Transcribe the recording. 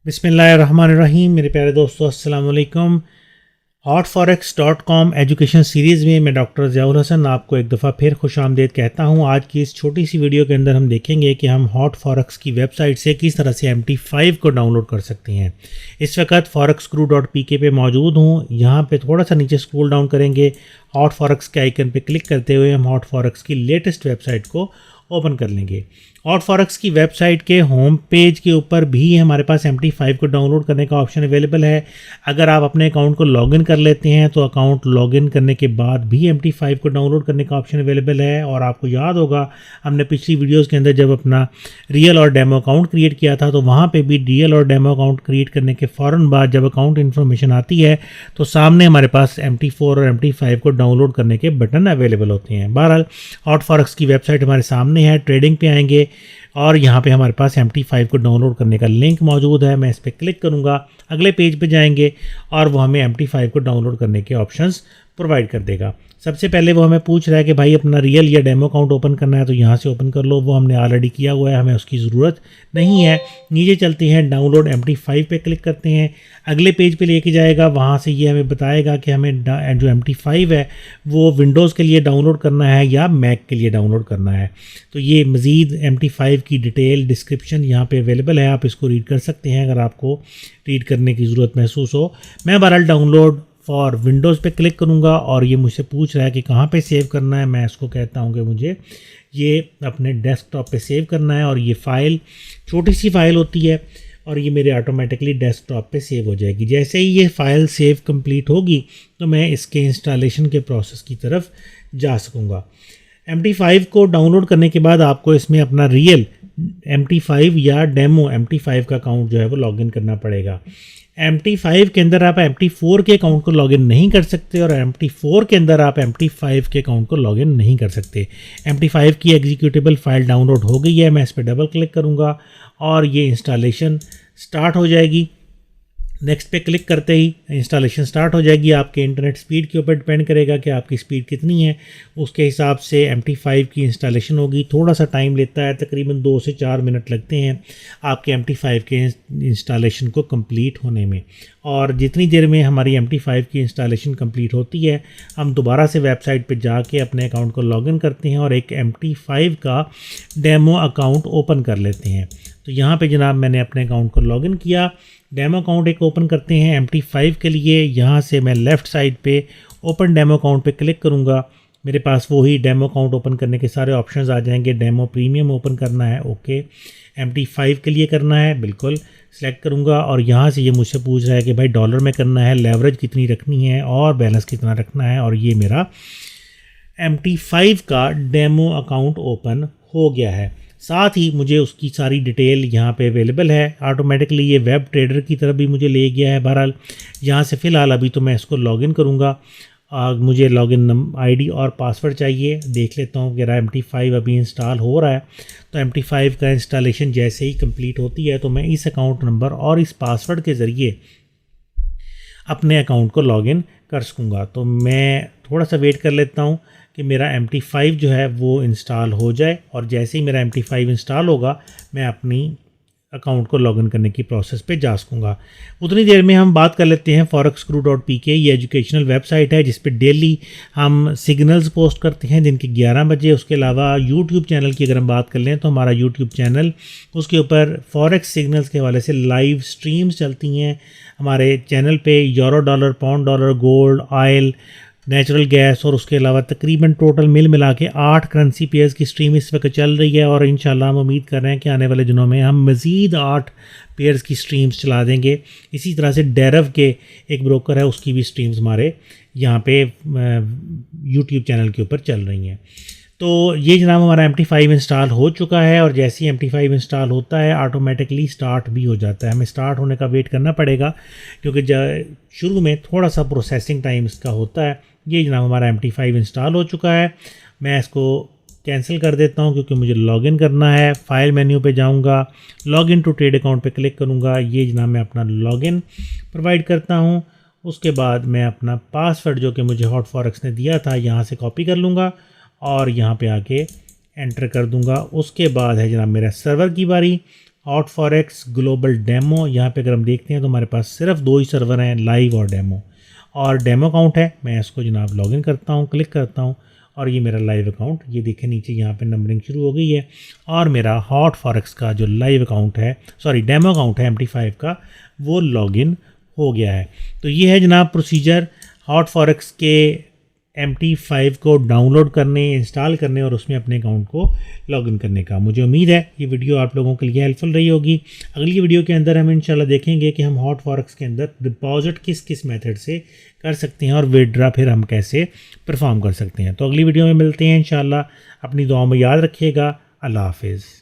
बिस्मिल्लाहिर्रहमानिर्रहीम। मेरे प्यारे दोस्तों, अस्सलाम वालेकुम। hotforex.com एजुकेशन सीरीज़ में मैं डॉक्टर ज़ियाउल हसन आपको एक दफ़ा फिर खुश आमदीद कहता हूँ। आज की इस छोटी सी वीडियो के अंदर हम देखेंगे कि हम hotforex की वेबसाइट से किस तरह से MT5 को डाउनलोड कर सकते हैं। इस वक्त forexguru.pk पे मौजूद हूँ। यहाँ पे थोड़ा सा नीचे स्क्रॉल डाउन करेंगे, hotforex के आइकन पे क्लिक करते हुए हम hotforex की लेटेस्ट वेबसाइट को ओपन कर लेंगे। hotforex की वेबसाइट के होम पेज के ऊपर भी हमारे पास MT5 को डाउनलोड करने का ऑप्शन अवेलेबल है। अगर आप अपने अकाउंट को लॉगिन कर लेते हैं तो अकाउंट लॉगिन करने के बाद भी MT5 को डाउनलोड करने का ऑप्शन अवेलेबल है। और आपको याद होगा, हमने पिछली वीडियोस के अंदर जब अपना रियल और डेमो अकाउंट क्रिएट किया था तो वहाँ पे भी रियल और डेमो अकाउंट क्रिएट करने के फ़ौरन बाद जब अकाउंट इन्फॉर्मेशन आती है तो सामने हमारे पास MT4 और MT5 को डाउनलोड करने के बटन अवेलेबल होते हैं। बहरहाल hotforex की वेबसाइट हमारे सामने है। ट्रेडिंग पे आएंगे और यहाँ पे हमारे पास MT5 को डाउनलोड करने का लिंक मौजूद है। मैं इस पर क्लिक करूँगा, अगले पेज पे जाएंगे और वो हमें MT5 को डाउनलोड करने के ऑप्शंस प्रोवाइड कर देगा। सबसे पहले वो हमें पूछ रहा है कि भाई अपना रियल या डेमो अकाउंट ओपन करना है तो यहाँ से ओपन कर लो। वो हमने ऑलरेडी किया हुआ है, हमें उसकी ज़रूरत नहीं है। नीचे चलते हैं, डाउनलोड MT5 पे क्लिक करते हैं, अगले पेज पे लेके जाएगा। वहाँ से ये हमें बताएगा कि हमें जो MT5 है वो विंडोज़ के लिए डाउनलोड करना है या मैक के लिए डाउनलोड करना है। तो ये मज़ीद MT5 की डिटेल डिस्क्रिप्शन यहाँ पे अवेलेबल है, आप इसको रीड कर सकते हैं अगर आपको रीड करने की ज़रूरत महसूस हो। मैं बहरहाल डाउनलोड फॉर विंडोज़ पे क्लिक करूँगा और ये मुझसे पूछ रहा है कि कहाँ पे सेव करना है। मैं इसको कहता हूँ कि मुझे ये अपने डेस्कटॉप पे सेव करना है और ये फ़ाइल छोटी सी फ़ाइल होती है और ये मेरे ऑटोमेटिकली डेस्कटॉप पे सेव हो जाएगी। जैसे ही ये फ़ाइल सेव कंप्लीट होगी तो मैं इसके इंस्टॉलेशन के प्रोसेस की तरफ जा सकूँगा। MT5 को डाउनलोड करने के बाद आपको इसमें अपना रियल MT5 या डेमो MT5 का अकाउंट जो है वो लॉगिन करना पड़ेगा। MT5 के अंदर आप MT4 के अकाउंट को लॉगिन नहीं कर सकते और MT4 के अंदर आप MT5 के अकाउंट को लॉगिन नहीं कर सकते। MT5 की एग्जीक्यूटेबल फाइल डाउनलोड हो गई है। मैं इस पर डबल क्लिक करूँगा और ये इंस्टॉलेशन स्टार्ट हो जाएगी। नेक्स्ट पे क्लिक करते ही इंस्टॉलेशन स्टार्ट हो जाएगी। आपके इंटरनेट स्पीड के ऊपर डिपेंड करेगा कि आपकी स्पीड कितनी है, उसके हिसाब से MT5 की इंस्टॉलेशन होगी। थोड़ा सा टाइम लेता है, तकरीबन 2 से 4 मिनट लगते हैं आपके MT5 के इंस्टॉलेशन को कंप्लीट होने में। और जितनी देर में हमारी MT5 की इंस्टॉलेशन कंप्लीट होती है हम दोबारा से वेबसाइट पे जाके अपने अकाउंट को लॉगिन करते हैं और एक MT5 का डेमो अकाउंट ओपन कर लेते हैं। तो यहाँ पे जनाब मैंने अपने अकाउंट को लॉगिन किया। डेमो अकाउंट एक ओपन करते हैं MT5 के लिए। यहाँ से मैं लेफ़्ट साइड पे ओपन डेमो अकाउंट पे क्लिक करूँगा। मेरे पास वही डेमो अकाउंट ओपन करने के सारे ऑप्शंस आ जाएंगे। डेमो प्रीमियम ओपन करना है, ओके। MT5 के लिए करना है, बिल्कुल सेलेक्ट करूँगा। और यहाँ से ये मुझसे पूछ रहा है कि भाई डॉलर में करना है, लेवरेज कितनी रखनी है और बैलेंस कितना रखना है। और ये मेरा MT5 का डेमो अकाउंट ओपन हो गया है। साथ ही मुझे उसकी सारी डिटेल यहाँ पे अवेलेबल है। ऑटोमेटिकली ये वेब ट्रेडर की तरफ भी मुझे ले गया है। बहरहाल यहाँ से फ़िलहाल अभी तो मैं इसको लॉगिन करूँगा। मुझे लॉगिन आईडी और पासवर्ड चाहिए। देख लेता हूँ कि MT5 अभी इंस्टॉल हो रहा है। तो MT5 का इंस्टॉलेशन जैसे ही कंप्लीट होती है तो मैं इस अकाउंट नंबर और इस पासवर्ड के ज़रिए अपने अकाउंट को लॉगिन कर सकूँगा। तो मैं थोड़ा सा वेट कर लेता हूँ कि मेरा MT5 जो है वो इंस्टॉल हो जाए और जैसे ही मेरा MT5 इंस्टॉल होगा मैं अपनी अकाउंट को लॉगिन करने की प्रोसेस पे जा सकूँगा। उतनी देर में हम बात कर लेते हैं forexguru.pk। ये एजुकेशनल वेबसाइट है जिस पे डेली हम सिग्नल्स पोस्ट करते हैं दिन के 11 बजे। उसके अलावा यूट्यूब चैनल की अगर हम बात कर लें तो हमारा यूट्यूब चैनल, उसके ऊपर फॉरेक्स सिग्नल्स के हवाले से लाइव स्ट्रीम्स चलती हैं। हमारे चैनल पे euro dollar, pound dollar, gold, oil, natural gas और उसके अलावा तकरीबन टोटल मिला के 8 करेंसी पेयर्स की स्ट्रीम इस वक्त चल रही है। और इंशाल्लाह हम उम्मीद कर रहे हैं कि आने वाले दिनों में हम मज़ीद 8 पेयर्स की स्ट्रीम्स चला देंगे। इसी तरह से डेरव के एक ब्रोकर है, उसकी भी स्ट्रीम्स हमारे यहाँ पे यूट्यूब चैनल के ऊपर चल रही हैं। तो ये जनाब हमारा MT5 इंस्टॉल हो चुका है और जैसे ही MT5 इंस्टॉल होता है ऑटोमेटिकली स्टार्ट भी हो जाता है। हमें स्टार्ट होने का वेट करना पड़ेगा क्योंकि शुरू में थोड़ा सा प्रोसेसिंग टाइम इसका होता है। ये जनाब हमारा MT5 इंस्टॉल हो चुका है। मैं इसको कैंसिल कर देता हूँ क्योंकि मुझे लॉगिन करना है। फाइल मेन्यू पे जाऊँगा, लॉगिन टू ट्रेड अकाउंट पे क्लिक करूँगा। ये जनाब मैं अपना लॉगिन प्रोवाइड करता हूँ। उसके बाद मैं अपना पासवर्ड जो कि मुझे hotforex ने दिया था यहाँ से कॉपी कर लूँगा और यहाँ पे आके एंटर कर दूँगा। उसके बाद है जनाब मेरा सर्वर की बारी हॉट फॉरेक्स ग्लोबल डेमो। यहाँ पे अगर हम देखते हैं तो हमारे पास सिर्फ 2 ही सर्वर हैं, लाइव और डेमो। और डेमो अकाउंट है, मैं इसको जनाब लॉगिन करता हूँ, क्लिक करता हूँ और ये मेरा लाइव अकाउंट, ये देखें नीचे यहाँ पे नंबरिंग शुरू हो गई है। और मेरा हॉट फॉरेक्स का जो लाइव अकाउंट है, सॉरी डेमो अकाउंट है MT5 का, वो लॉगिन हो गया है। तो ये है जनाब प्रोसीजर हॉट फॉरेक्स के MT5 को डाउनलोड करने, इंस्टॉल करने और उसमें अपने अकाउंट को लॉगिन करने का। मुझे उम्मीद है ये वीडियो आप लोगों के लिए हेल्पफुल रही होगी। अगली वीडियो के अंदर हम इंशाल्लाह देखेंगे कि हम हॉट फॉरेक्स के अंदर डिपॉजिट किस किस मेथड से कर सकते हैं और विड्रा फिर हम कैसे परफॉर्म कर सकते हैं। तो अगली वीडियो में मिलते हैं इंशाल्लाह। अपनी दुआ में याद रखिएगा। अल्लाह हाफिज़।